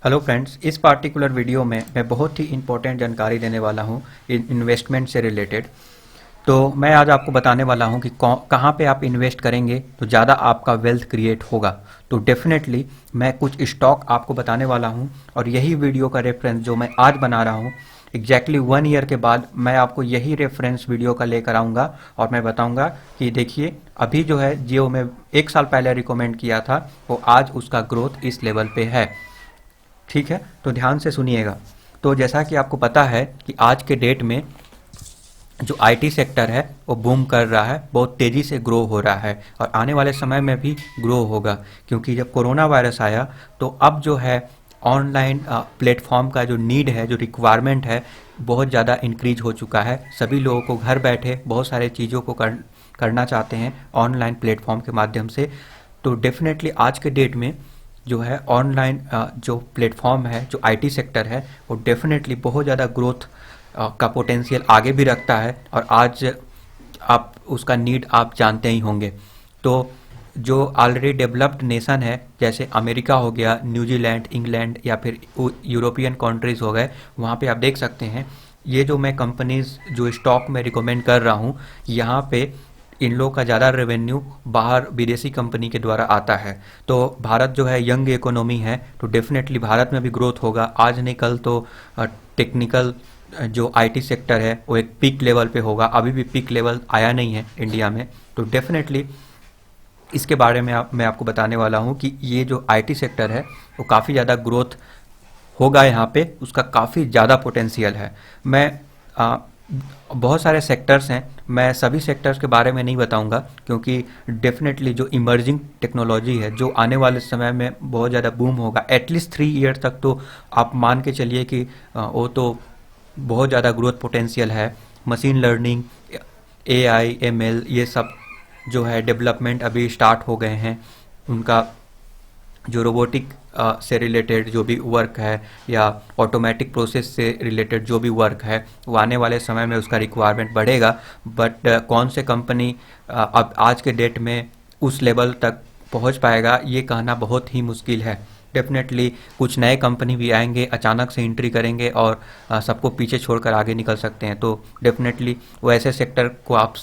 Hello friends, इस particular video में मैं बहुत ही इंपॉर्टेंट जानकारी देने वाला हूँ इन्वेस्टमेंट से रिलेटेड। तो मैं आज आपको बताने वाला हूँ कि कहाँ पे आप इन्वेस्ट करेंगे तो ज़्यादा आपका वेल्थ क्रिएट होगा। तो डेफिनेटली मैं कुछ स्टॉक आपको बताने वाला हूँ और यही वीडियो का रेफरेंस जो मैं आज बना रहा हूँ एग्जैक्टली 1 ईयर के बाद मैं आपको यही रेफरेंस वीडियो का लेकर आऊँगा और मैं बताऊँगा कि देखिए अभी जो है जियो में 1 साल पहले रिकमेंड किया था वो आज उसका ग्रोथ इस लेवल पे है। ठीक है, तो ध्यान से सुनिएगा। तो जैसा कि आपको पता है कि आज के डेट में जो आईटी सेक्टर है वो बूम कर रहा है, बहुत तेज़ी से ग्रो हो रहा है और आने वाले समय में भी ग्रो होगा, क्योंकि जब कोरोना वायरस आया तो अब जो है ऑनलाइन प्लेटफॉर्म का जो नीड है, जो रिक्वायरमेंट है, बहुत ज़्यादा इंक्रीज हो चुका है। सभी लोगों को घर बैठे बहुत सारे चीज़ों को करना चाहते हैं ऑनलाइन प्लेटफॉर्म के माध्यम से। तो डेफिनेटली आज के डेट में जो है ऑनलाइन जो प्लेटफॉर्म है, जो आईटी सेक्टर है, वो डेफिनेटली बहुत ज़्यादा ग्रोथ का पोटेंशियल आगे भी रखता है और आज आप उसका नीड आप जानते ही होंगे। तो जो ऑलरेडी डेवलप्ड नेशन है जैसे अमेरिका हो गया, न्यूजीलैंड, इंग्लैंड या फिर यूरोपियन कंट्रीज़ हो गए, वहाँ पे आप देख सकते हैं ये जो मैं कंपनीज जो स्टॉक में रिकमेंड कर रहा हूँ, यहाँ पे इन लोगों का ज़्यादा रेवेन्यू बाहर विदेशी कंपनी के द्वारा आता है। तो भारत जो है यंग इकोनॉमी है, तो डेफिनेटली भारत में भी ग्रोथ होगा। आज नहीं कल तो टेक्निकल जो आईटी सेक्टर है वो एक पीक लेवल पे होगा। अभी भी पीक लेवल आया नहीं है इंडिया में, तो डेफिनेटली इसके बारे में मैं आपको बताने वाला हूँ कि ये जो आईटी सेक्टर है वो काफ़ी ज़्यादा ग्रोथ होगा, यहाँ पे उसका काफ़ी ज़्यादा पोटेंशियल है। मैं बहुत सारे सेक्टर्स हैं, मैं सभी सेक्टर्स के बारे में नहीं बताऊंगा, क्योंकि डेफिनेटली जो इमर्जिंग टेक्नोलॉजी है जो आने वाले समय में बहुत ज़्यादा बूम होगा, एटलीस्ट 3 ईयर तक तो आप मान के चलिए कि वो तो बहुत ज़्यादा ग्रोथ पोटेंशियल है। मशीन लर्निंग, एआई, एमएल, ये सब जो है डेवलपमेंट अभी स्टार्ट हो गए हैं। उनका जो रोबोटिक से रिलेटेड जो भी वर्क है या ऑटोमेटिक प्रोसेस से रिलेटेड जो भी वर्क है, वो आने वाले समय में उसका रिक्वायरमेंट बढ़ेगा। बट कौन से कंपनी अब आज के डेट में उस लेवल तक पहुंच पाएगा, ये कहना बहुत ही मुश्किल है। डेफिनेटली कुछ नए कंपनी भी आएंगे, अचानक से एंट्री करेंगे और सबको पीछे छोड़कर आगे निकल सकते हैं। तो डेफिनेटली वो ऐसे सेक्टर को आप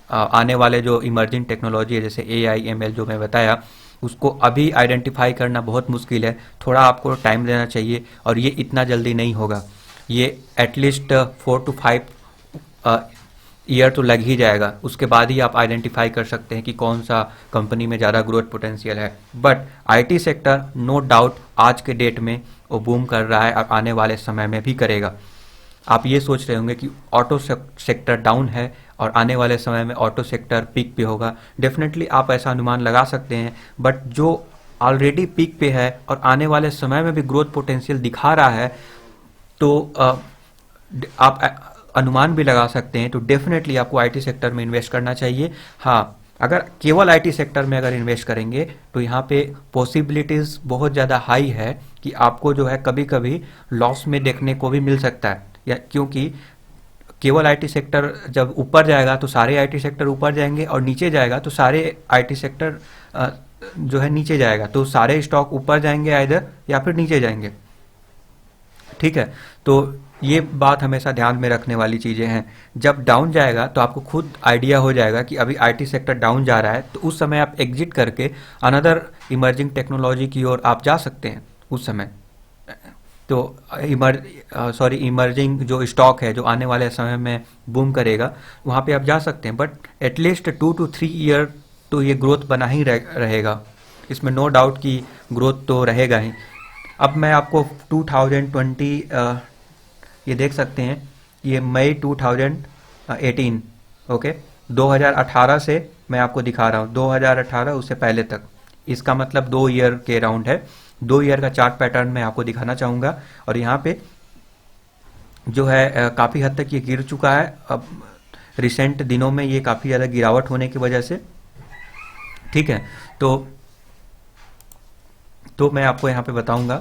आने वाले जो इमर्जिंग टेक्नोलॉजी है जैसे एआई, एमएल जो मैं बताया, उसको अभी आइडेंटिफाई करना बहुत मुश्किल है। थोड़ा आपको टाइम देना चाहिए और ये इतना जल्दी नहीं होगा। ये एटलीस्ट 4 to 5 ईयर तो लग ही जाएगा, उसके बाद ही आप आइडेंटिफाई कर सकते हैं कि कौन सा कंपनी में ज़्यादा ग्रोथ पोटेंशियल है। But IT sector no doubt आज के डेट में वो बूम कर रहा है और आने वाले समय में भी करेगा। आप ये सोच रहे होंगे कि ऑटो सेक्टर डाउन है और आने वाले समय में ऑटो सेक्टर पीक पे होगा। डेफिनेटली आप ऐसा अनुमान लगा सकते हैं, बट जो ऑलरेडी पीक पे है और आने वाले समय में भी ग्रोथ पोटेंशियल दिखा रहा है, तो आप अनुमान भी लगा सकते हैं। तो डेफिनेटली आपको आईटी सेक्टर में इन्वेस्ट करना चाहिए। हाँ, अगर केवल आईटी सेक्टर में अगर इन्वेस्ट करेंगे तो यहाँ पे पॉसिबिलिटीज़ बहुत ज़्यादा हाई है कि आपको जो है कभी कभी लॉस में देखने को भी मिल सकता है, या क्योंकि केवल आईटी सेक्टर जब ऊपर जाएगा तो सारे आईटी सेक्टर ऊपर जाएंगे और नीचे जाएगा तो सारे आईटी सेक्टर जो है नीचे जाएगा, तो सारे स्टॉक ऊपर जाएंगे आइदर या फिर नीचे जाएंगे। ठीक है, तो ये बात हमेशा ध्यान में रखने वाली चीज़ें हैं। जब डाउन जाएगा तो आपको खुद आइडिया हो जाएगा कि अभी आईटी सेक्टर डाउन जा रहा है, तो उस समय आप एग्जिट करके अनदर इमर्जिंग टेक्नोलॉजी की ओर आप जा सकते हैं उस समय। तो इमर्जिंग जो स्टॉक है जो आने वाले समय में बूम करेगा, वहाँ पे आप जा सकते हैं। बट एटलीस्ट 2 to 3 ईयर तो ये ग्रोथ बना ही रहेगा, इसमें नो डाउट कि ग्रोथ तो रहेगा ही। अब मैं आपको 2020 ये देख सकते हैं, ये मई 2018, ओके, 2018 से मैं आपको दिखा रहा हूँ, 2018 उससे पहले तक, इसका मतलब 2 ईयर के राउंड है। 2 ईयर का चार्ट पैटर्न मैं आपको दिखाना चाहूँगा और यहाँ पे जो है काफ़ी हद तक ये गिर चुका है। अब रिसेंट दिनों में ये काफ़ी ज़्यादा गिरावट होने की वजह से, ठीक है, तो मैं आपको यहाँ पे बताऊँगा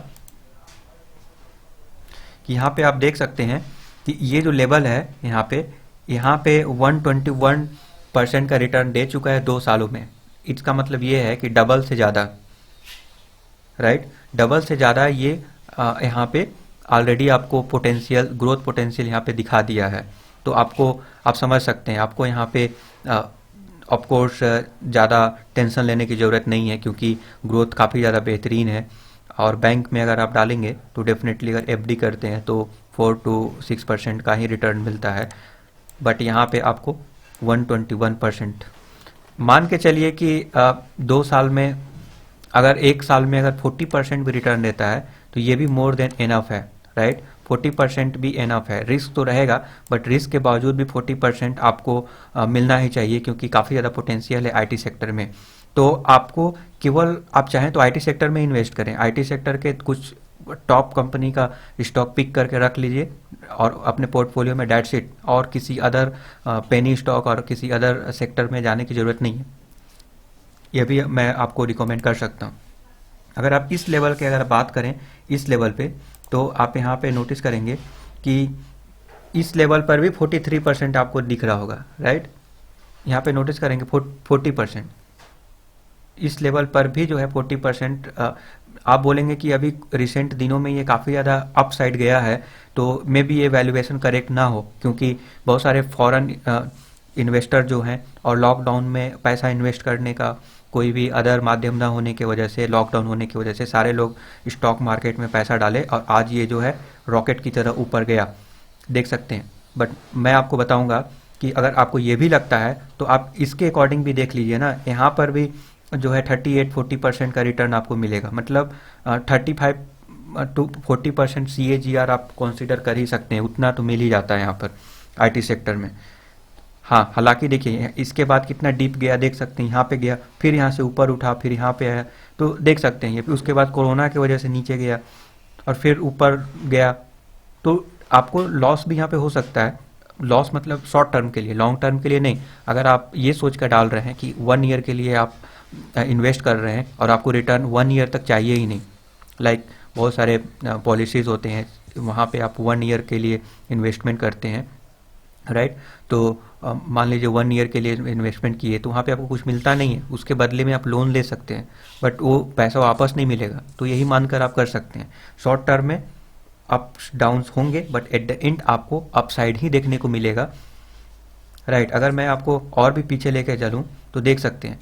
कि यहाँ पे आप देख सकते हैं कि ये जो लेवल है यहाँ पे 121% का रिटर्न दे चुका है 2 सालों में। इसका मतलब ये है कि डबल से ज़्यादा, राइट, डबल से ज़्यादा ये यहाँ पे ऑलरेडी आपको पोटेंशियल ग्रोथ पोटेंशियल यहाँ पे दिखा दिया है। तो आपको आप समझ सकते हैं, आपको यहाँ पे ऑफ कोर्स ज़्यादा टेंशन लेने की ज़रूरत नहीं है, क्योंकि ग्रोथ काफ़ी ज़्यादा बेहतरीन है। और बैंक में अगर आप डालेंगे तो डेफिनेटली अगर एफडी करते हैं तो 4 to 6% का ही रिटर्न मिलता है, बट यहाँ पे आपको 121%। मान के चलिए कि 2 साल में, अगर 1 साल में अगर 40% भी रिटर्न देता है तो ये भी मोर देन इनफ है, राइट। 40% भी इनफ है। रिस्क तो रहेगा, बट रिस्क के बावजूद भी 40% आपको मिलना ही चाहिए, क्योंकि काफ़ी ज़्यादा पोटेंशियल है आईटी सेक्टर में। तो आपको केवल, आप चाहें तो आईटी सेक्टर में इन्वेस्ट करें, आईटी सेक्टर के कुछ टॉप कंपनी का स्टॉक पिक करके रख लीजिए और अपने पोर्टफोलियो में, डेट्स इट। और किसी अदर पेनी स्टॉक और किसी अदर सेक्टर में जाने की ज़रूरत नहीं है। यह भी मैं आपको रिकमेंड कर सकता हूँ। अगर आप इस लेवल के अगर बात करें, इस लेवल पे, तो आप यहाँ पे नोटिस करेंगे कि इस लेवल पर भी 43% आपको दिख रहा होगा, राइट। यहाँ पे नोटिस करेंगे 40%। इस लेवल पर भी जो है 40%। आप बोलेंगे कि अभी रिसेंट दिनों में ये काफ़ी ज़्यादा अप साइड गया है, तो मे बी ये वैल्यूएशन करेक्ट ना हो, क्योंकि बहुत सारे फॉरेन इन्वेस्टर जो हैं और लॉकडाउन में पैसा इन्वेस्ट करने का कोई भी अदर माध्यम ना होने की वजह से, लॉकडाउन होने की वजह से सारे लोग स्टॉक मार्केट में पैसा डाले और आज ये जो है रॉकेट की तरह ऊपर गया, देख सकते हैं। बट मैं आपको बताऊंगा कि अगर आपको ये भी लगता है तो आप इसके अकॉर्डिंग भी देख लीजिए ना, यहाँ पर भी जो है 38-40% का रिटर्न आपको मिलेगा। मतलब 35 to 40% CAGR आप कंसिडर कर ही सकते हैं, उतना तो मिल ही जाता है यहाँ पर आईटी सेक्टर में। हाँ, हालांकि देखिए इसके बाद कितना डीप गया देख सकते हैं, यहाँ पे गया, फिर यहाँ से ऊपर उठा, फिर यहाँ पे आया, तो देख सकते हैं ये। फिर उसके बाद कोरोना की वजह से नीचे गया और फिर ऊपर गया, तो आपको लॉस भी यहाँ पे हो सकता है। लॉस मतलब शॉर्ट टर्म के लिए, लॉन्ग टर्म के लिए नहीं। अगर आप ये सोच कर डाल रहे हैं कि 1 ईयर के लिए आप इन्वेस्ट कर रहे हैं और आपको रिटर्न 1 ईयर तक चाहिए ही नहीं, लाइक बहुत सारे पॉलिसीज़ होते हैं, वहाँ पे आप 1 ईयर के लिए इन्वेस्टमेंट करते हैं, राइट। तो मान लीजिए 1 ईयर के लिए इन्वेस्टमेंट किए तो वहाँ पे आपको कुछ मिलता नहीं है, उसके बदले में आप लोन ले सकते हैं, बट वो पैसा वापस नहीं मिलेगा। तो यही मानकर आप कर सकते हैं। शॉर्ट टर्म में अप्स डाउन्स होंगे, बट एट द एंड आपको अपसाइड ही देखने को मिलेगा, राइट। अगर मैं आपको और भी पीछे लेके चलूँ तो देख सकते हैं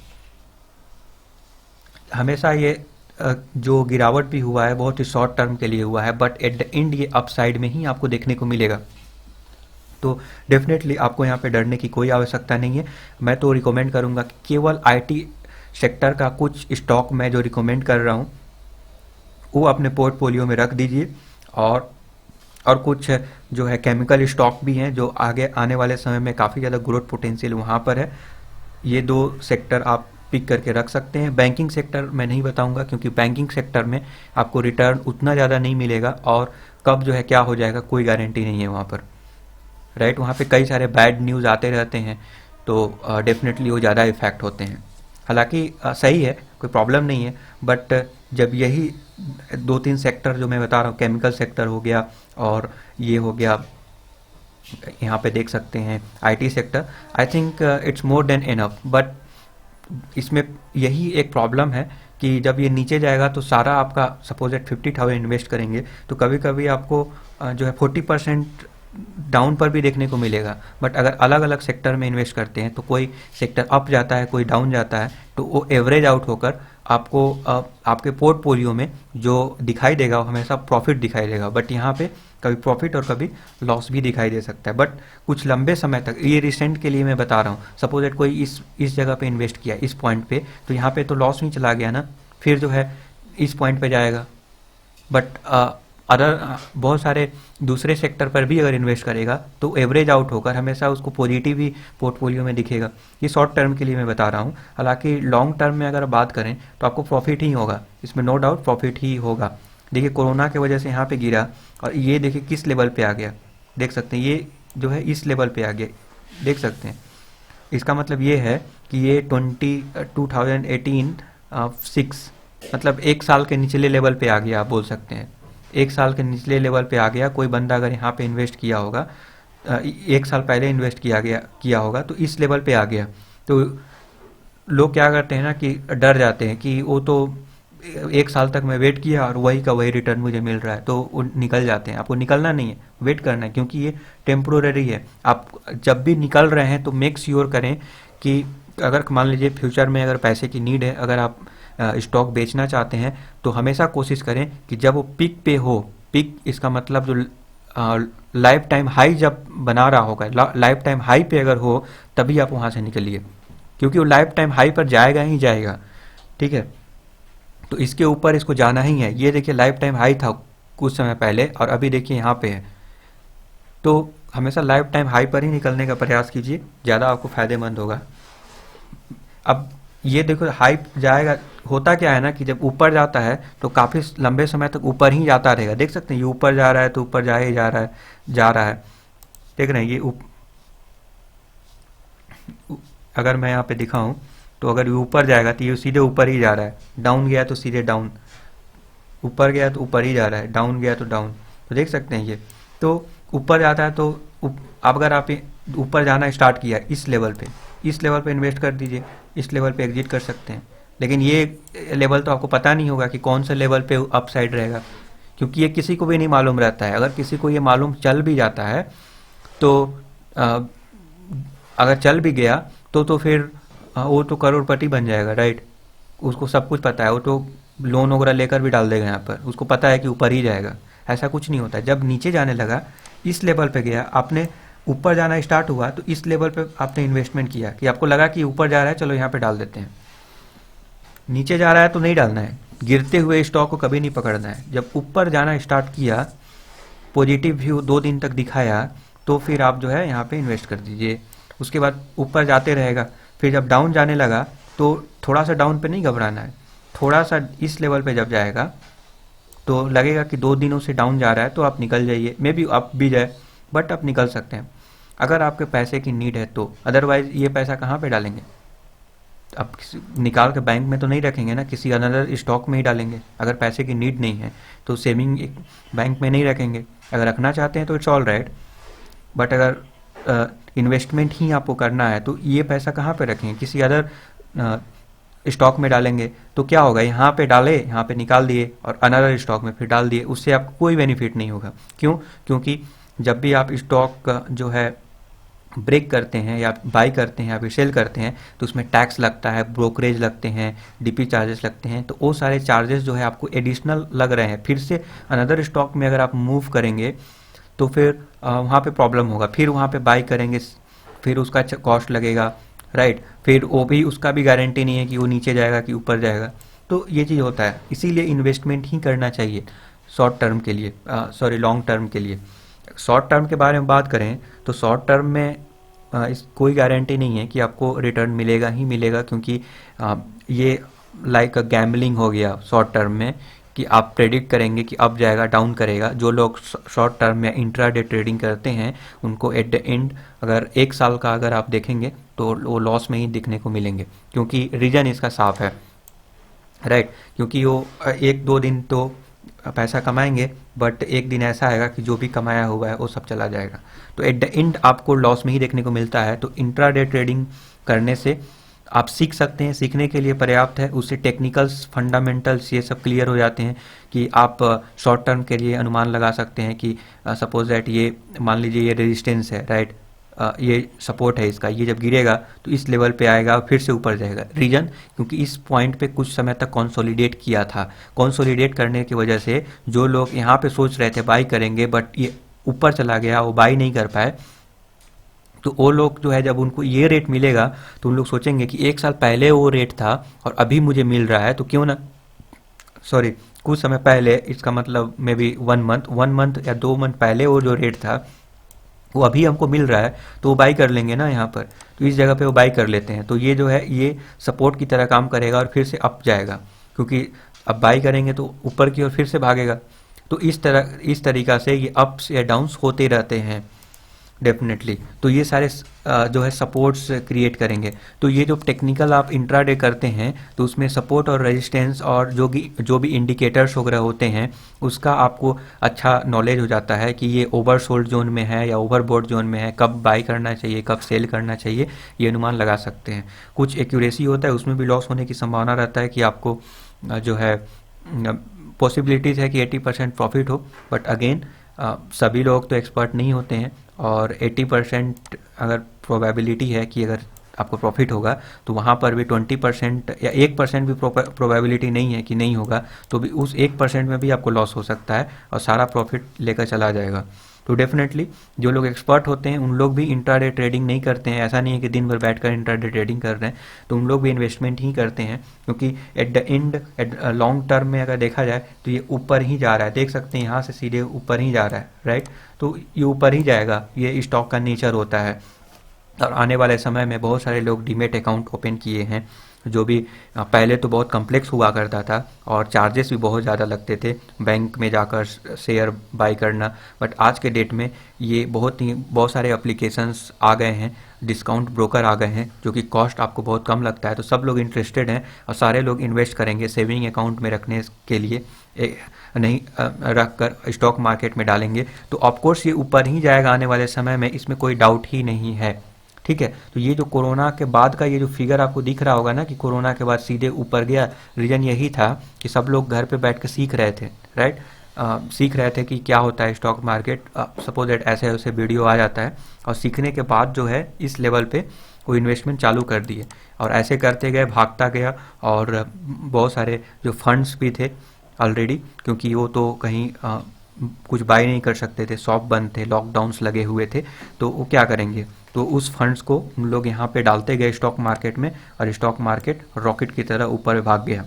हमेशा ये जो गिरावट भी हुआ है बहुत ही शॉर्ट टर्म के लिए हुआ है, बट एट द एंड ये अपसाइड में ही आपको देखने को मिलेगा। तो डेफिनेटली आपको यहाँ पे डरने की कोई आवश्यकता नहीं है। मैं तो रिकमेंड करूँगा कि केवल आईटी सेक्टर का कुछ स्टॉक मैं जो रिकमेंड कर रहा हूँ वो अपने पोर्टफोलियो में रख दीजिए, और कुछ जो है केमिकल स्टॉक भी हैं जो आगे आने वाले समय में काफ़ी ज़्यादा ग्रोथ पोटेंशियल वहाँ पर है। ये 2 सेक्टर आप पिक करके रख सकते हैं। बैंकिंग सेक्टर मैं नहीं बताऊंगा, क्योंकि बैंकिंग सेक्टर में आपको रिटर्न उतना ज़्यादा नहीं मिलेगा, और कब जो है क्या हो जाएगा कोई गारंटी नहीं है वहाँ पर, राइट। वहाँ पे कई सारे बैड न्यूज़ आते रहते हैं, तो डेफिनेटली वो ज़्यादा इफेक्ट होते हैं। हालांकि सही है, कोई प्रॉब्लम नहीं है, बट जब यही 2-3 सेक्टर जो मैं बता रहा हूँ, केमिकल सेक्टर हो गया और ये हो गया, यहाँ पे देख सकते हैं IT sector, I think it's more than enough. But इसमें यही एक प्रॉब्लम है कि जब ये नीचे जाएगा तो सारा आपका, सपोज एट 50,000 इन्वेस्ट करेंगे तो कभी कभी आपको जो है 40% डाउन पर भी देखने को मिलेगा। बट अगर अलग अलग सेक्टर में इन्वेस्ट करते हैं तो कोई सेक्टर अप जाता है, कोई डाउन जाता है, तो वो एवरेज आउट होकर आपको आपके पोर्टफोलियो में जो दिखाई देगा वो हमेशा प्रॉफिट दिखाई देगा। बट यहाँ पे कभी प्रॉफिट और कभी लॉस भी दिखाई दे सकता है। बट कुछ लंबे समय तक, ये रिसेंट के लिए मैं बता रहा हूँ, सपोज एट कोई इस जगह पे इन्वेस्ट किया, इस पॉइंट पे, तो यहाँ पे तो लॉस नहीं चला गया ना, फिर जो है इस पॉइंट पे जाएगा। बट अदर बहुत सारे दूसरे सेक्टर पर भी अगर इन्वेस्ट करेगा तो एवरेज आउट होकर हमेशा उसको पॉजिटिव ही पोर्टफोलियो में दिखेगा। ये शॉर्ट टर्म के लिए मैं बता रहा हूँ। हालांकि लॉन्ग टर्म में अगर बात करें तो आपको प्रॉफिट ही होगा, इसमें नो डाउट प्रॉफिट ही होगा। देखिए कोरोना की वजह से यहाँ पे गिरा और ये देखिए किस लेवल पे आ गया, देख सकते हैं ये जो है इस लेवल पे आ गया, देख सकते हैं। इसका मतलब ये है कि ये 2018-6 मतलब 1 साल के निचले लेवल पे आ गया, आप बोल सकते हैं 1 साल के निचले लेवल पे आ गया। कोई बंदा अगर यहाँ पे इन्वेस्ट किया होगा, 1 साल पहले इन्वेस्ट किया होगा तो इस लेवल पे आ गया। तो लोग क्या करते हैं ना कि डर जाते हैं कि वो तो एक साल तक मैं वेट किया और वही का वही रिटर्न मुझे मिल रहा है, तो वो निकल जाते हैं। आपको निकलना नहीं है, वेट करना है, क्योंकि ये टेम्प्रोररी है। आप जब भी निकल रहे हैं तो मेक श्योर करें कि अगर मान लीजिए फ्यूचर में अगर पैसे की नीड है, अगर आप स्टॉक बेचना चाहते हैं, तो हमेशा कोशिश करें कि जब वो पिक पे हो, पिक इसका मतलब जो लाइफ टाइम हाई जब बना रहा होगा, लाइफ टाइम हाई पे अगर हो, तभी आप वहाँ से निकलिए, क्योंकि वो लाइफ टाइम हाई पर जाएगा ही जाएगा। ठीक है, तो इसके ऊपर इसको जाना ही है। ये देखिए लाइफ टाइम हाई था कुछ समय पहले और अभी देखिए यहाँ पे है, तो हमेशा लाइफ टाइम हाई पर ही निकलने का प्रयास कीजिए, ज़्यादा आपको फायदेमंद होगा। अब ये देखो हाई जाएगा, होता क्या है ना कि जब ऊपर जाता है तो काफ़ी लंबे समय तक ऊपर ही जाता रहेगा। देख सकते हैं ये ऊपर जा रहा है तो ऊपर जा ही जा रहा है, जा रहा है। देख रहे हैं ये अगर मैं यहाँ पे दिखाऊं तो अगर ये ऊपर जाएगा तो ये सीधे ऊपर ही जा रहा है, डाउन गया तो सीधे डाउन, ऊपर गया तो ऊपर ही जा रहा है, डाउन गया तो डाउन। तो देख सकते हैं ये तो ऊपर जाता है, तो अब अगर आप ऊपर जाना स्टार्ट किया इस लेवल पे, इस लेवल पे इन्वेस्ट कर दीजिए, इस लेवल पे एग्जिट कर सकते हैं। लेकिन ये लेवल तो आपको पता नहीं होगा कि कौन से लेवल पे अप साइड रहेगा, क्योंकि ये किसी को भी नहीं मालूम रहता है। अगर किसी को ये मालूम चल भी जाता है तो अगर चल भी गया तो फिर वो तो करोड़पति बन जाएगा, राइट। उसको सब कुछ पता है, वो तो लोन वगैरह लेकर भी डाल देगा यहाँ पर, उसको पता है कि ऊपर ही जाएगा। ऐसा कुछ नहीं होता। जब नीचे जाने लगा, इस लेवल पे गया, आपने ऊपर जाना स्टार्ट हुआ तो इस लेवल पे आपने इन्वेस्टमेंट किया कि आपको लगा कि ऊपर जा रहा है, चलो यहाँ पे डाल देते हैं। नीचे जा रहा है तो नहीं डालना है, गिरते हुए स्टॉक को कभी नहीं पकड़ना है। जब ऊपर जाना स्टार्ट किया, पॉजिटिव व्यू 2 दिन तक दिखाया, तो फिर आप जो है यहाँ पे इन्वेस्ट कर दीजिए। उसके बाद ऊपर जाते रहेगा, फिर जब डाउन जाने लगा तो थोड़ा सा डाउन पे नहीं घबराना है, थोड़ा सा इस लेवल पे जब जाएगा तो लगेगा कि 2 दिनों से डाउन जा रहा है तो आप निकल जाइए। मे बी अप भी जाए, बट आप निकल सकते हैं अगर आपके पैसे की नीड है तो। अदरवाइज ये पैसा कहाँ पे डालेंगे? आप निकाल के बैंक में तो नहीं रखेंगे ना, किसी अनदर स्टॉक में ही डालेंगे। अगर पैसे की नीड नहीं है तो सेविंग एक बैंक में नहीं रखेंगे। अगर रखना चाहते हैं तो इट्स ऑल राइट, बट अगर इन्वेस्टमेंट ही आपको करना है तो ये पैसा कहाँ पे रखेंगे? किसी अदर स्टॉक में डालेंगे तो क्या होगा? यहाँ पे डाले, यहाँ पे निकाल दिए और अनदर स्टॉक में फिर डाल दिए, उससे आपको कोई बेनिफिट नहीं होगा। क्यों? क्योंकि जब भी आप स्टॉक जो है ब्रेक करते हैं या बाई करते हैं या फिर सेल करते हैं तो उसमें टैक्स लगता है, ब्रोकरेज लगते हैं, डीपी चार्जेस लगते हैं। तो वो सारे चार्जेस जो है आपको एडिशनल लग रहे हैं। फिर से अनदर स्टॉक में अगर आप मूव करेंगे तो फिर वहाँ पे प्रॉब्लम होगा। फिर वहाँ पे बाई करेंगे, फिर उसका कॉस्ट लगेगा, राइट। फिर वो भी, उसका भी गारंटी नहीं है कि वो नीचे जाएगा कि ऊपर जाएगा। तो ये चीज़ होता है, इसीलिए इन्वेस्टमेंट ही करना चाहिए शॉर्ट टर्म के लिए, लॉन्ग टर्म के लिए। शॉर्ट टर्म के बारे में बात करें तो शॉर्ट टर्म में इस कोई गारंटी नहीं है कि आपको रिटर्न मिलेगा ही मिलेगा, क्योंकि ये लाइक गैम्बलिंग हो गया शॉर्ट टर्म में कि आप प्रेडिक्ट करेंगे कि अप जाएगा, डाउन करेगा। जो लोग शॉर्ट टर्म या इंट्राडे ट्रेडिंग करते हैं उनको एट द एंड अगर 1 साल का अगर आप देखेंगे तो वो लॉस में ही दिखने को मिलेंगे, क्योंकि रीजन इसका साफ है, राइट। क्योंकि वो 1-2 दिन तो पैसा कमाएंगे, बट एक दिन ऐसा आएगा कि जो भी कमाया हुआ है वो सब चला जाएगा। तो एट द एंड आपको लॉस में ही देखने को मिलता है। तो इंट्राडे ट्रेडिंग करने से आप सीख सकते हैं, सीखने के लिए पर्याप्त है। उससे टेक्निकल्स, फंडामेंटल्स ये सब क्लियर हो जाते हैं कि आप शॉर्ट टर्म के लिए अनुमान लगा सकते हैं कि सपोज दैट ये मान लीजिए ये रेजिस्टेंस है, राइट, ये सपोर्ट है इसका, ये जब गिरेगा तो इस लेवल पे आएगा और फिर से ऊपर जाएगा। रीजन, क्योंकि इस पॉइंट पे कुछ समय तक कंसोलिडेट किया था। कंसोलिडेट करने की वजह से जो लोग यहाँ पे सोच रहे थे बाई करेंगे, बट ये ऊपर चला गया, वो बाई नहीं कर पाए, तो वो लोग जो है जब उनको ये रेट मिलेगा तो उन लोग सोचेंगे कि 1 साल पहले वो रेट था और अभी मुझे मिल रहा है, तो क्यों ना, सॉरी, कुछ समय पहले, इसका मतलब मे बी 1 मंथ या 2 मंथ पहले वो जो रेट था वो अभी हमको मिल रहा है, तो वो बाई कर लेंगे ना यहाँ पर। तो इस जगह पे वो बाई कर लेते हैं। तो ये जो है ये सपोर्ट की तरह काम करेगा और फिर से अप जाएगा, क्योंकि अब बाई करेंगे तो ऊपर की ओर फिर से भागेगा। तो इस तरीका से ये अप्स या डाउन्स होते रहते हैं डेफिनेटली। तो ये सारे जो है सपोर्ट्स क्रिएट करेंगे। तो ये जो टेक्निकल आप इंट्राडे करते हैं तो उसमें सपोर्ट और रेजिस्टेंस और जो भी इंडिकेटर्स वगैरह होते हैं उसका आपको अच्छा नॉलेज हो जाता है कि ये ओवरसोल्ड जोन में है या ओवरबॉट जोन में है, कब बाई करना चाहिए, कब सेल करना चाहिए, ये अनुमान लगा सकते हैं। कुछ एक्यूरेसी होता है, उसमें भी लॉस होने की संभावना रहता है कि आपको जो है पॉसिबिलिटीज़ है कि 80% प्रॉफिट हो, बट अगेन सभी लोग तो एक्सपर्ट नहीं होते हैं, और 80% अगर प्रोबेबिलिटी है कि अगर आपको प्रॉफिट होगा, तो वहाँ पर भी 20% या 1% भी प्रोबेबिलिटी नहीं है कि नहीं होगा, तो भी उस 1% में भी आपको लॉस हो सकता है और सारा प्रॉफिट लेकर चला जाएगा। तो डेफिनेटली जो लोग एक्सपर्ट होते हैं उन लोग भी इंट्राडे ट्रेडिंग नहीं करते हैं। ऐसा नहीं है कि दिन भर बैठकर इंट्राडे ट्रेडिंग कर रहे हैं, तो उन लोग भी इन्वेस्टमेंट ही करते हैं, क्योंकि at the end at long term में अगर देखा जाए तो ये ऊपर ही जा रहा है। देख सकते हैं यहाँ से सीधे ऊपर ही जा रहा है, राइट। तो ये ऊपर ही जाएगा, ये स्टॉक का नेचर होता है। और आने वाले समय में बहुत सारे लोग डीमेट अकाउंट ओपन किए हैं, जो भी पहले तो बहुत कम्प्लेक्स हुआ करता था और चार्जेस भी बहुत ज़्यादा लगते थे बैंक में जाकर शेयर बाई करना, बट आज के डेट में ये बहुत सारे एप्लीकेशंस आ गए हैं, डिस्काउंट ब्रोकर आ गए हैं, जो कि कॉस्ट आपको बहुत कम लगता है। तो सब लोग इंटरेस्टेड हैं और सारे लोग इन्वेस्ट करेंगे सेविंग अकाउंट में रखने के लिए, नहीं रख कर स्टॉक मार्केट में डालेंगे। तो ऑफकोर्स ये ऊपर ही जाएगा आने वाले समय में, इसमें कोई डाउट ही नहीं है, ठीक है। तो ये जो कोरोना के बाद का ये जो फिगर आपको दिख रहा होगा ना कि कोरोना के बाद सीधे ऊपर गया, रीज़न यही था कि सब लोग घर पे बैठ के सीख रहे थे, राइट। सीख रहे थे कि क्या होता है स्टॉक मार्केट, सपोज दैट ऐसे ऐसे वीडियो आ जाता है, और सीखने के बाद जो है इस लेवल पे वो इन्वेस्टमेंट चालू कर दिए, और ऐसे करते गए, भागता गया, और बहुत सारे जो फंड्स भी थे ऑलरेडी, क्योंकि वो तो कहीं कुछ बाय नहीं कर सकते थे, शॉप बंद थे, लॉकडाउन्स लगे हुए थे, तो वो क्या करेंगे, तो उस फंड्स को हम लोग यहाँ पे डालते गए स्टॉक मार्केट में, और स्टॉक मार्केट रॉकेट की तरह ऊपर भाग गया।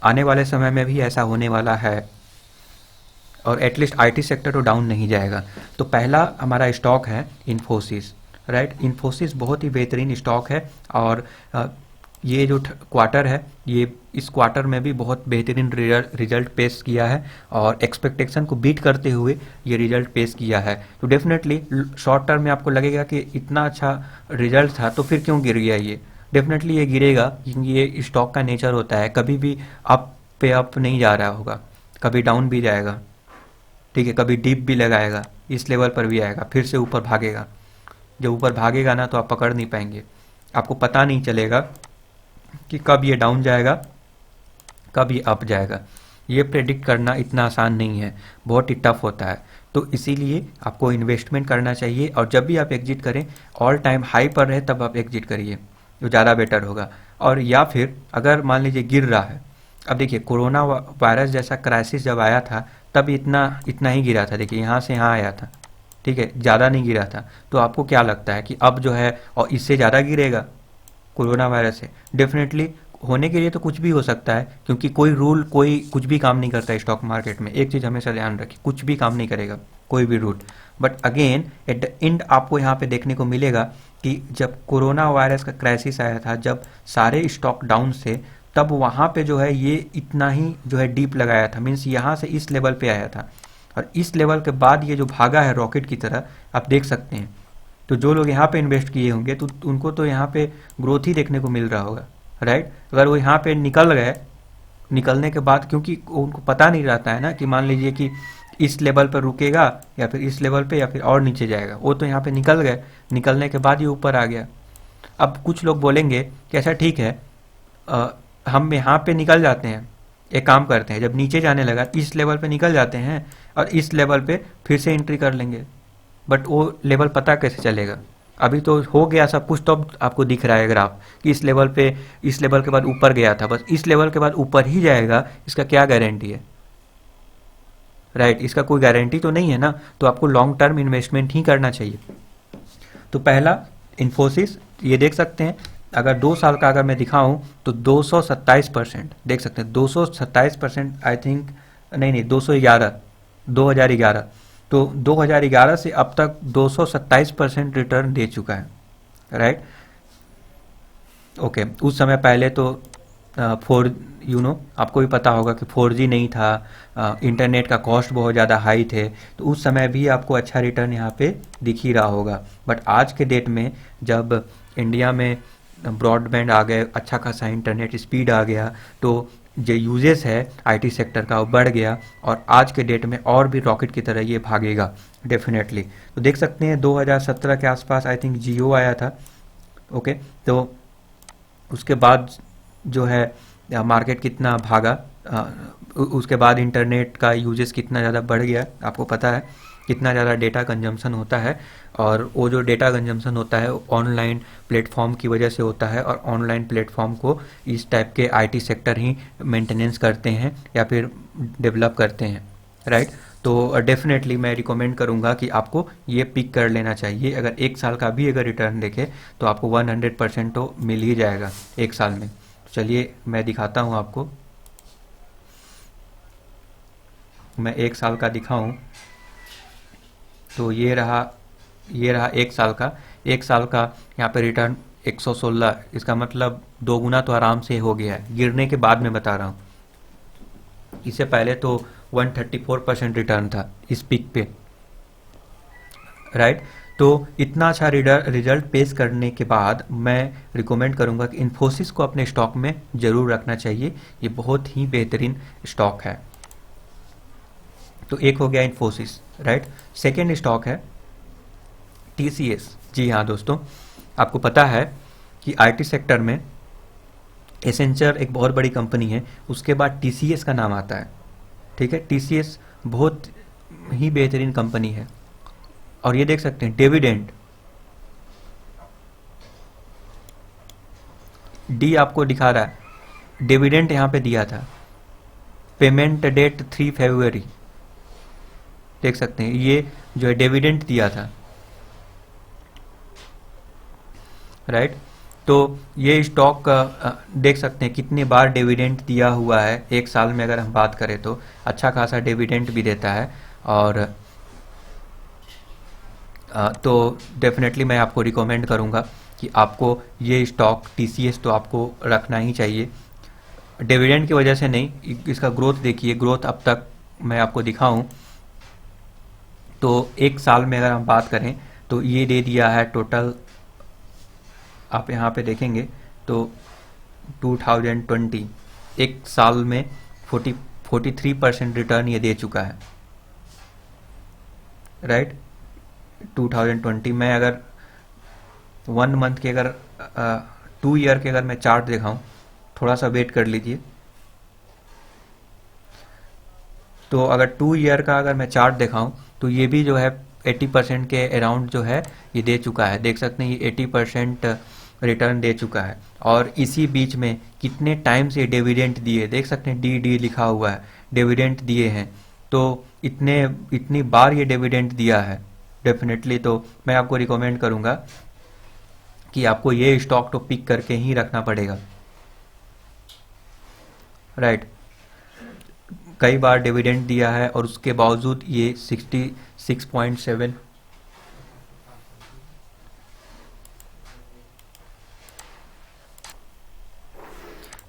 आने वाले समय में भी ऐसा होने वाला है, और एटलीस्ट आईटी सेक्टर तो डाउन नहीं जाएगा। तो पहला हमारा स्टॉक है इन्फोसिस, राइट। इन्फोसिस बहुत ही बेहतरीन स्टॉक है, और ये जो क्वार्टर है, ये इस क्वार्टर में भी बहुत बेहतरीन रिजल्ट पेश किया है, और एक्सपेक्टेशन को बीट करते हुए ये रिजल्ट पेश किया है। तो डेफिनेटली शॉर्ट टर्म में आपको लगेगा कि इतना अच्छा रिजल्ट था तो फिर क्यों गिर गया ये। डेफिनेटली ये गिरेगा, क्योंकि ये स्टॉक का नेचर होता है, कभी भी अप पे अप नहीं जा रहा होगा, कभी डाउन भी जाएगा, ठीक है, कभी डीप भी लगाएगा, इस लेवल पर भी आएगा, फिर से ऊपर भागेगा। जब ऊपर भागेगा ना तो आप पकड़ नहीं पाएंगे, आपको पता नहीं चलेगा कि कब ये डाउन जाएगा, कब ये अप जाएगा। ये प्रेडिक्ट करना इतना आसान नहीं है, बहुत ही टफ होता है। तो इसीलिए आपको इन्वेस्टमेंट करना चाहिए, और जब भी आप एग्जिट करें ऑल टाइम हाई पर रहे तब आप एग्जिट करिए, जो ज़्यादा बेटर होगा। और या फिर अगर मान लीजिए गिर रहा है, अब देखिए कोरोना वायरस जैसा क्राइसिस जब आया था तब इतना ही गिरा था, देखिए यहाँ से यहाँ आया था, ठीक है, ज़्यादा नहीं गिरा था। तो आपको क्या लगता है कि अब जो है और इससे ज़्यादा गिरेगा कोरोना वायरस से? डेफिनेटली होने के लिए तो कुछ भी हो सकता है, क्योंकि कोई रूल, कोई कुछ भी काम नहीं करता स्टॉक मार्केट में। एक चीज़ हमेशा ध्यान रखिए, कुछ भी काम नहीं करेगा कोई भी rule. But again eight the and आपको यहाँ पे देखने को मिलेगा कि जब कोरोना वायरस का क्राइसिस आया था, जब सारे स्टॉक डाउन थे, तब वहाँ पे जो है ये इतना ही जो है डीप लगाया था, मीन्स यहाँ से इस लेवल पे आया था, और इस लेवल के बाद ये जो भागा है रॉकेट की तरह, आप देख सकते हैं। तो जो लोग यहाँ पे इन्वेस्ट किए होंगे तो उनको तो यहाँ पे ग्रोथ ही देखने को मिल रहा होगा, राइट। अगर वो यहाँ पे निकल गए, निकलने के बाद, क्योंकि उनको पता नहीं रहता है ना कि मान लीजिए कि इस लेवल पर रुकेगा या फिर इस लेवल पे या फिर और नीचे जाएगा, वो तो यहाँ पे निकल गए, निकलने के बाद ये ऊपर आ गया। अब कुछ लोग बोलेंगे कि ऐसा ठीक है, हम यहाँ पे निकल जाते हैं, एक काम करते हैं, जब नीचे जाने लगा इस लेवल पे निकल जाते हैं और इस लेवल पे फिर से एंट्री कर लेंगे। बट वो लेवल पता कैसे चलेगा? अभी तो हो गया सब कुछ, तो अब आपको दिख रहा है ग्राफ कि इस लेवल पे, इस लेवल के बाद ऊपर गया था, बस इस लेवल के बाद ऊपर ही जाएगा, इसका क्या गारंटी है, राइट। इसका कोई गारंटी तो नहीं है ना। तो आपको लॉन्ग टर्म इन्वेस्टमेंट ही करना चाहिए। तो पहला इन्फोसिस, ये देख सकते हैं, अगर 2 साल का अगर मैं दिखाऊं तो 227% देख सकते हैं, 227%, आई थिंक, नहीं 2011, तो 2011 से अब तक 227% रिटर्न दे चुका है, राइट। ओके, उस समय पहले तो आपको भी पता होगा कि 4G नहीं था, इंटरनेट का कॉस्ट बहुत ज़्यादा हाई थे, तो उस समय भी आपको अच्छा रिटर्न यहाँ पे दिख ही रहा होगा। बट आज के डेट में जब इंडिया में ब्रॉडबैंड आ गए, अच्छा खासा इंटरनेट स्पीड आ गया, तो जो यूजेस है आईटी सेक्टर का वो बढ़ गया, और आज के डेट में और भी रॉकेट की तरह ये भागेगा डेफिनेटली। तो देख सकते हैं 2017 के आसपास आई थिंक जियो आया था, ओके। तो उसके बाद जो है मार्केट कितना भागा, उसके बाद इंटरनेट का यूजेस कितना ज़्यादा बढ़ गया, आपको पता है कितना ज़्यादा डेटा कंजम्पशन होता है, और वो जो डेटा कंजम्पशन होता है ऑनलाइन प्लेटफॉर्म की वजह से होता है, और ऑनलाइन प्लेटफॉर्म को इस टाइप के आईटी सेक्टर ही मेंटेनेंस करते हैं या फिर डेवलप करते हैं, राइट। तो डेफिनेटली मैं रिकमेंड करूंगा कि आपको ये पिक कर लेना चाहिए। अगर एक साल का भी अगर रिटर्न देखे तो आपको 100% तो मिल ही जाएगा एक साल में। चलिए मैं दिखाता हूँ आपको, मैं एक साल का दिखाऊं तो ये रहा एक साल का यहाँ पे रिटर्न 116, इसका मतलब 2 गुना तो आराम से हो गया है, गिरने के बाद मैं बता रहा हूँ। इससे पहले तो 134% रिटर्न था इस पिक पे, राइट। तो इतना अच्छा रिजल्ट पेश करने के बाद मैं रिकमेंड करूंगा कि इन्फोसिस को अपने स्टॉक में ज़रूर रखना चाहिए, ये बहुत ही बेहतरीन स्टॉक है। तो एक हो गया इन्फोसिस, राइट। सेकेंड स्टॉक है टीसीएस। जी हाँ दोस्तों, आपको पता है कि आईटी सेक्टर में एसेंचर एक बहुत बड़ी कंपनी है, उसके बाद टीसीएस का नाम आता है, ठीक है। टीसीएस बहुत ही बेहतरीन कंपनी है, और ये देख सकते हैं डिविडेंड डी आपको दिखा रहा है, डिविडेंड यहाँ पे दिया था, पेमेंट डेट 3 फरवरी, देख सकते हैं ये जो है डिविडेंड दिया था, राइट। तो ये स्टॉक देख सकते हैं कितने बार डिविडेंड दिया हुआ है, एक साल में अगर हम बात करें तो अच्छा खासा डिविडेंड भी देता है। और तो डेफिनेटली मैं आपको रिकमेंड करूंगा कि आपको ये स्टॉक टीसीएस तो आपको रखना ही चाहिए, डिविडेंड की वजह से नहीं, इसका ग्रोथ देखिए, ग्रोथ अब तक मैं आपको दिखाऊं तो एक साल में अगर हम बात करें तो ये दे दिया है टोटल, आप यहाँ पे देखेंगे तो 2020 एक साल में 43% रिटर्न ये दे चुका है, राइट। 2020 में अगर 1 मंथ के अगर 2 ईयर के अगर मैं चार्ट दिखाऊं, थोड़ा सा वेट कर लीजिए, तो अगर 2 ईयर का अगर मैं चार्ट दिखाऊं तो ये भी जो है 80% के अराउंड जो है ये दे चुका है, देख सकते हैं ये 80% रिटर्न दे चुका है। और इसी बीच में कितने टाइम से डिविडेंड दिए, देख सकते हैं डी डी लिखा हुआ है, डिविडेंड दिए हैं, तो इतनी बार ये डिविडेंड दिया है। डेफिनेटली तो मैं आपको रिकमेंड करूंगा कि आपको ये स्टॉक तो पिक करके ही रखना पड़ेगा, राइट। कई बार डिविडेंड दिया है और उसके बावजूद ये 66.7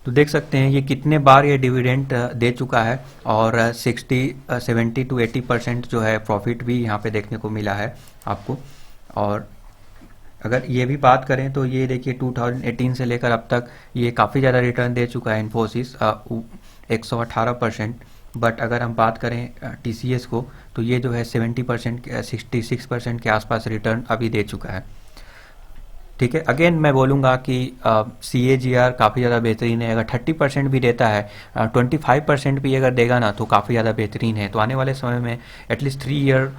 तो देख सकते हैं ये कितने बार ये डिविडेंड दे चुका है, और 70 to 80% जो है प्रॉफिट भी यहाँ पे देखने को मिला है आपको। और अगर ये भी बात करें तो ये देखिए 2018 से लेकर अब तक ये काफ़ी ज़्यादा रिटर्न दे चुका है इन्फोसिस, 118%। बट अगर हम बात करें टीसीएस को तो ये जो है 70% 66% के आसपास रिटर्न अभी दे चुका है, ठीक है। अगेन मैं बोलूँगा कि CAGR काफ़ी ज़्यादा बेहतरीन है, अगर 30% भी देता है, 25% भी अगर देगा ना तो काफ़ी ज़्यादा बेहतरीन है। तो आने वाले समय में एटलीस्ट 3 ईयर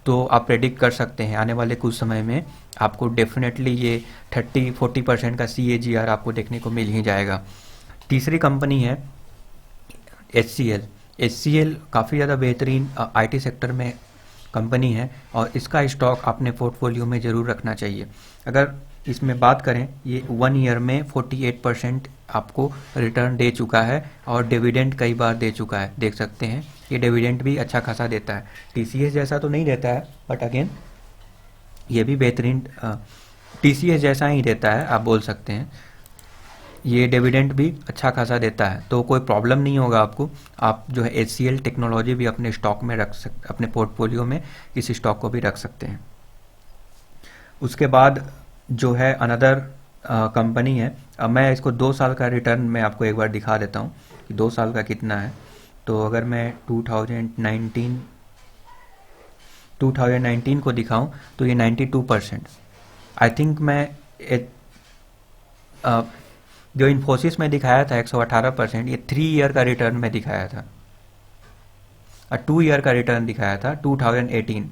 तो आप प्रेडिक्ट कर सकते हैं, आने वाले कुछ समय में आपको डेफिनेटली ये 30-40% का CAGR आपको देखने को मिल ही जाएगा। तीसरी कंपनी है HCL काफ़ी ज़्यादा बेहतरीन IT सेक्टर में कंपनी है, और इसका स्टॉक अपने पोर्टफोलियो में ज़रूर रखना चाहिए। अगर इसमें बात करें, ये 1 ईयर में 48% आपको रिटर्न दे चुका है, और डिविडेंड कई बार दे चुका है, देख सकते हैं ये डिविडेंड भी अच्छा खासा देता है। टीसीएस जैसा तो नहीं देता है, बट अगेन ये भी बेहतरीन टीसीएस जैसा ही देता है, आप बोल सकते हैं। ये डिविडेंड भी अच्छा खासा देता है, तो कोई प्रॉब्लम नहीं होगा आपको। आप जो है HCL टेक्नोलॉजी भी अपने स्टॉक में रख सकते, अपने पोर्टफोलियो में इस स्टॉक को भी रख सकते हैं। उसके बाद जो है अनदर कंपनी है, अब मैं इसको 2 साल का रिटर्न मैं आपको एक बार दिखा देता हूँ कि 2 साल का कितना है। तो अगर मैं 2019 को दिखाऊं तो ये 92%, आई थिंक मैं जो इन्फोसिस में दिखाया था 118%, ये 3 ईयर का रिटर्न में दिखाया था, और 2 ईयर का रिटर्न दिखाया था 2018,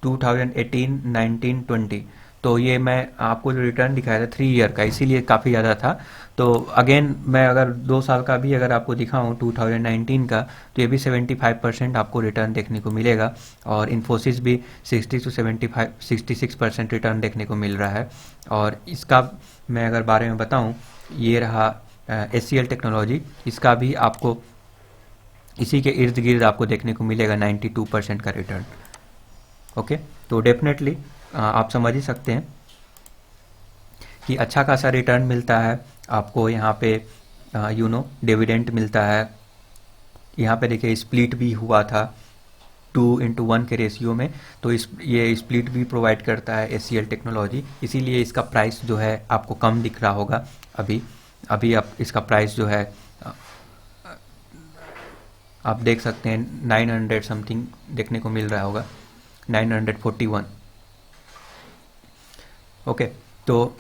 19, 20। तो ये मैं आपको जो रिटर्न दिखाया था 3 ईयर का, इसीलिए काफ़ी ज़्यादा था। तो अगेन मैं अगर 2 साल का भी अगर आपको दिखाऊं 2019 का, तो ये भी 75% आपको रिटर्न देखने को मिलेगा, और इन्फोसिस भी 60 to 75 66% रिटर्न देखने को मिल रहा है। और इसका मैं अगर बारे में बताऊं, ये रहा HCL टेक्नोलॉजी, इसका भी आपको इसी के इर्द गिर्द आपको देखने को मिलेगा 92% का रिटर्न। ओके, तो डेफिनेटली आप समझ ही सकते हैं कि अच्छा खासा रिटर्न मिलता है आपको यहाँ पे, डिविडेंड मिलता है। यहाँ पे देखिए स्प्लिट भी हुआ था 2:1 के रेशियो में, तो ये स्प्लिट भी प्रोवाइड करता है HCL टेक्नोलॉजी, इसीलिए इसका प्राइस जो है आपको कम दिख रहा होगा। अभी अभी आप इसका प्राइस जो है आप देख सकते हैं 900 समथिंग देखने को मिल रहा होगा, 941। ओके, तो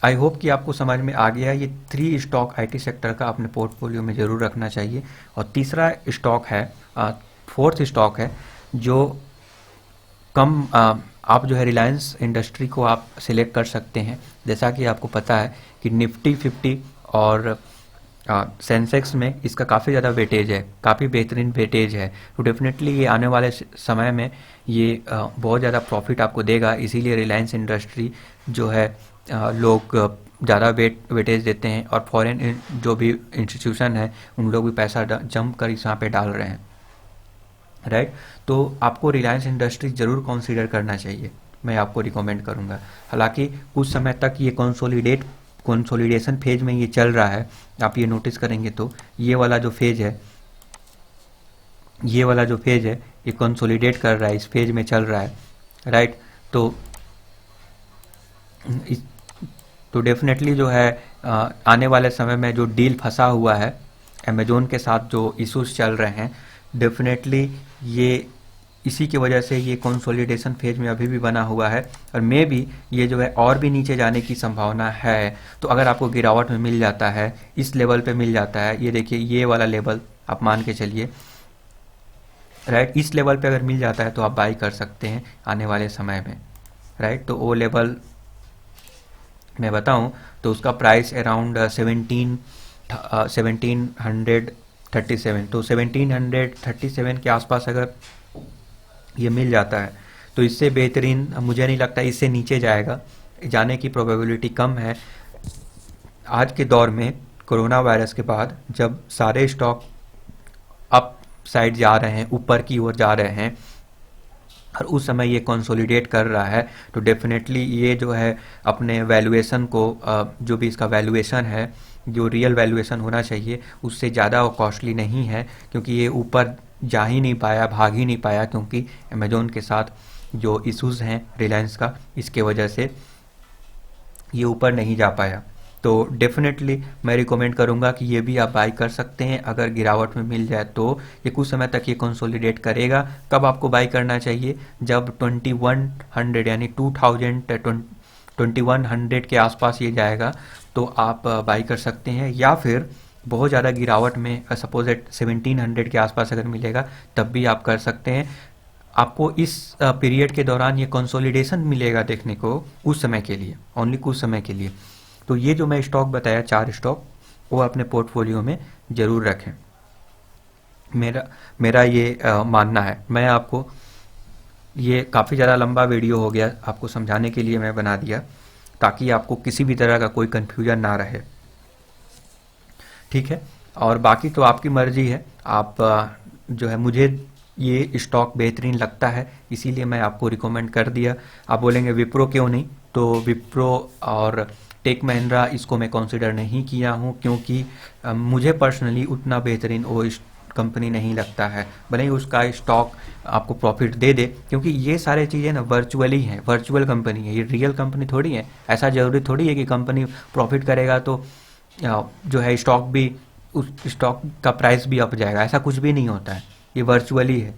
आई होप कि आपको समझ में आ गया। ये 3 स्टॉक IT सेक्टर का अपने पोर्टफोलियो में ज़रूर रखना चाहिए। और तीसरा स्टॉक है, फोर्थ स्टॉक है जो कम आप जो है रिलायंस इंडस्ट्री को आप सिलेक्ट कर सकते हैं। जैसा कि आपको पता है कि निफ्टी 50 और सेंसेक्स में इसका काफ़ी ज़्यादा वेटेज है, काफ़ी बेहतरीन वेटेज है। तो डेफिनेटली ये आने वाले समय में ये बहुत ज़्यादा प्रॉफिट आपको देगा, इसीलिए रिलायंस इंडस्ट्री जो है लोग ज़्यादा वेटेज देते हैं, और फॉरेन जो भी इंस्टीट्यूशन है उन लोग भी पैसा जंप कर यहाँ पे डाल रहे हैं, राइट। तो आपको रिलायंस इंडस्ट्री ज़रूर कंसीडर करना चाहिए, मैं आपको रिकमेंड करूँगा। हालांकि कुछ समय तक ये कंसोलिडेशन फेज में ये चल रहा है। आप ये नोटिस करेंगे तो ये वाला जो फेज है, ये कंसोलिडेट कर रहा है, इस फेज में चल रहा है, राइट। तो डेफिनेटली जो है आने वाले समय में जो डील फंसा हुआ है अमेजोन के साथ, जो इश्यूज चल रहे हैं, डेफिनेटली ये इसी की वजह से ये कंसोलिडेशन फेज में अभी भी बना हुआ है, और मे भी ये जो है और भी नीचे जाने की संभावना है। तो अगर आपको गिरावट में मिल जाता है, इस लेवल पे मिल जाता है, ये देखिए ये वाला लेवल आप मान के चलिए, राइट, इस लेवल पे अगर मिल जाता है तो आप बाई कर सकते हैं आने वाले समय में, राइट। तो वो लेवल मैं बताऊं तो उसका प्राइस अराउंड 1737, तो 1737 के आसपास अगर ये मिल जाता है तो इससे बेहतरीन मुझे नहीं लगता, इससे नीचे जाएगा, जाने की प्रोबेबिलिटी कम है। आज के दौर में कोरोना वायरस के बाद जब सारे स्टॉक अप साइड जा रहे हैं, ऊपर की ओर जा रहे हैं, और उस समय ये कंसोलिडेट कर रहा है, तो डेफिनेटली ये जो है अपने वैल्यूएशन को, जो भी इसका वैल्यूएशन है, जो रियल वैल्यूएशन होना चाहिए उससे ज़्यादा वो कॉस्टली नहीं है, क्योंकि ये ऊपर जा ही नहीं पाया, भाग ही नहीं पाया, क्योंकि अमेजोन के साथ जो इश्यूज़ हैं रिलायंस का, इसके वजह से ये ऊपर नहीं जा पाया। तो डेफिनेटली मैं रिकमेंड करूंगा कि ये भी आप बाई कर सकते हैं अगर गिरावट में मिल जाए तो। ये कुछ समय तक ये कंसोलिडेट करेगा। कब आपको बाई करना चाहिए? जब 2100 यानी 2100 के आसपास ये जाएगा तो आप बाई कर सकते हैं, या फिर बहुत ज़्यादा गिरावट में सपोज एट 1700 के आसपास अगर मिलेगा तब भी आप कर सकते हैं। आपको इस पीरियड के दौरान ये कंसोलिडेशन मिलेगा देखने को, उस समय के लिए, ओनली कुछ समय के लिए। तो ये जो मैं स्टॉक बताया 4 स्टॉक, वो अपने पोर्टफोलियो में ज़रूर रखें, मेरा ये मानना है। मैं आपको ये काफ़ी ज़्यादा लंबा वीडियो हो गया, आपको समझाने के लिए मैं बना दिया ताकि आपको किसी भी तरह का कोई कन्फ्यूजन ना रहे, ठीक है। और बाकी तो आपकी मर्जी है, आप जो है, मुझे ये स्टॉक बेहतरीन लगता है इसीलिए मैं आपको रिकमेंड कर दिया। आप बोलेंगे विप्रो क्यों नहीं, तो विप्रो और टेक महिंद्रा इसको मैं कंसिडर नहीं किया हूँ, क्योंकि मुझे पर्सनली उतना बेहतरीन वो कंपनी नहीं लगता है। भले ही उसका स्टॉक आपको प्रॉफिट दे दे, क्योंकि ये सारे चीज़ें ना वर्चुअली हैं, वर्चुअल कंपनी है, ये रियल कंपनी थोड़ी है। ऐसा ज़रूरी थोड़ी है कि कंपनी प्रॉफिट करेगा तो जो है स्टॉक भी, उस स्टॉक का प्राइस भी अप जाएगा, ऐसा कुछ भी नहीं होता है, ये वर्चुअली है,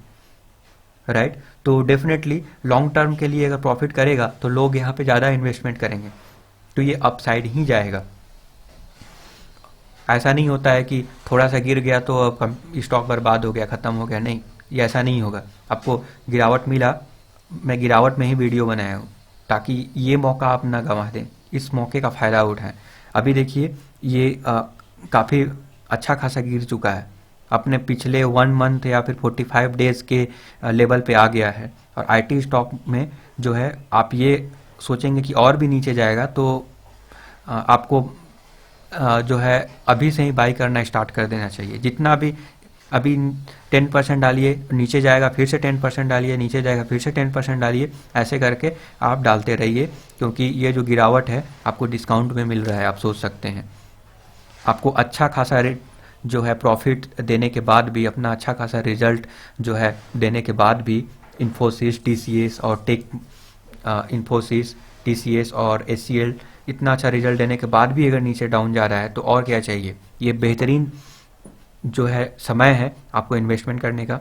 राइट। तो डेफिनेटली लॉन्ग टर्म के लिए अगर प्रॉफिट करेगा तो लोग यहाँ पे ज़्यादा इन्वेस्टमेंट करेंगे, तो ये अपसाइड ही जाएगा, ऐसा नहीं होता है कि थोड़ा सा गिर गया तो अब स्टॉक बर्बाद हो गया, ख़त्म हो गया, नहीं, ये ऐसा नहीं होगा। आपको गिरावट मिला, मैं गिरावट में ही वीडियो बनाया हूँ ताकि ये मौका आप ना गंवा दें, इस मौके का फ़ायदा उठाएं। अभी देखिए ये काफ़ी अच्छा खासा गिर चुका है, अपने पिछले 1 मंथ या फिर 45 डेज़ के लेवल पे आ गया है। और आईटी स्टॉक में जो है आप ये सोचेंगे कि और भी नीचे जाएगा तो आपको जो है अभी से ही बाई करना स्टार्ट कर देना चाहिए। जितना भी अभी 10% डालिए, नीचे जाएगा फिर से 10% डालिए, नीचे जाएगा फिर से 10% डालिए, ऐसे करके आप डालते रहिए, क्योंकि ये जो गिरावट है आपको डिस्काउंट में मिल रहा है, आप सोच सकते हैं। आपको अच्छा खासा रेट जो है प्रॉफिट देने के बाद भी, अपना अच्छा खासा रिजल्ट जो है देने के बाद भी, इन्फोसिस, टीसीएस और इन्फोसिस, टीसीएस और एचसीएल इतना अच्छा रिजल्ट देने के बाद भी अगर नीचे डाउन जा रहा है तो और क्या चाहिए। ये बेहतरीन जो है समय है आपको इन्वेस्टमेंट करने का,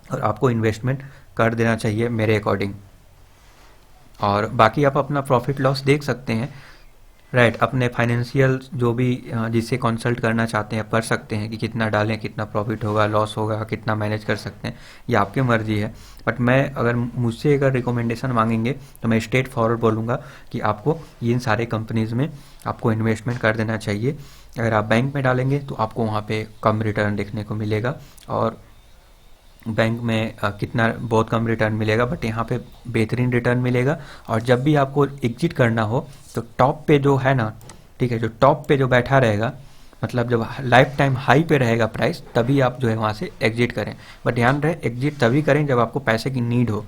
और आपको इन्वेस्टमेंट कर देना चाहिए मेरे अकॉर्डिंग। और बाकी आप अपना प्रॉफिट लॉस देख सकते हैं, राइट। अपने फाइनेंशियल जो भी जिससे कंसल्ट करना चाहते हैं आप कर सकते हैं कि कितना डालें, कितना प्रॉफिट होगा, लॉस होगा, कितना मैनेज कर सकते हैं, ये आपकी मर्जी है। बट मैं अगर मुझसे अगर रिकमेंडेशन मांगेंगे तो मैं स्ट्रेट फॉरवर्ड बोलूँगा कि आपको इन सारे कंपनीज़ में आपको इन्वेस्टमेंट कर देना चाहिए। अगर आप बैंक में डालेंगे तो आपको वहाँ पे कम रिटर्न देखने को मिलेगा, और बैंक में कितना बहुत कम रिटर्न मिलेगा, बट यहाँ पे बेहतरीन रिटर्न मिलेगा। और जब भी आपको एग्जिट करना हो तो टॉप पे जो है ना, ठीक है, जो टॉप पे जो बैठा रहेगा, मतलब जब लाइफ टाइम हाई पे रहेगा प्राइस, तभी आप जो है वहाँ से एग्जिट करें। बट ध्यान रहे एग्जिट तभी करें जब आपको पैसे की नीड हो,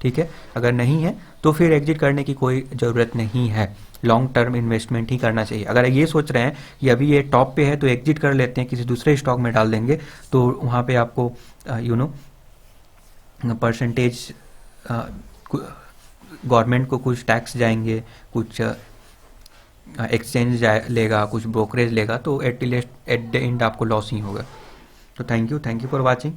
ठीक है। अगर नहीं है तो फिर एग्जिट करने की कोई ज़रूरत नहीं है, लॉन्ग टर्म इन्वेस्टमेंट ही करना चाहिए। अगर ये सोच रहे हैं कि अभी ये टॉप पे है तो एग्जिट कर लेते हैं, किसी दूसरे स्टॉक में डाल देंगे, तो वहाँ पे आपको परसेंटेज गवर्नमेंट को कुछ टैक्स जाएंगे, कुछ एक्सचेंज लेगा, कुछ ब्रोकरेज लेगा, तो एट द एंड आपको लॉस ही होगा। तो थैंक यू फॉर वाचिंग।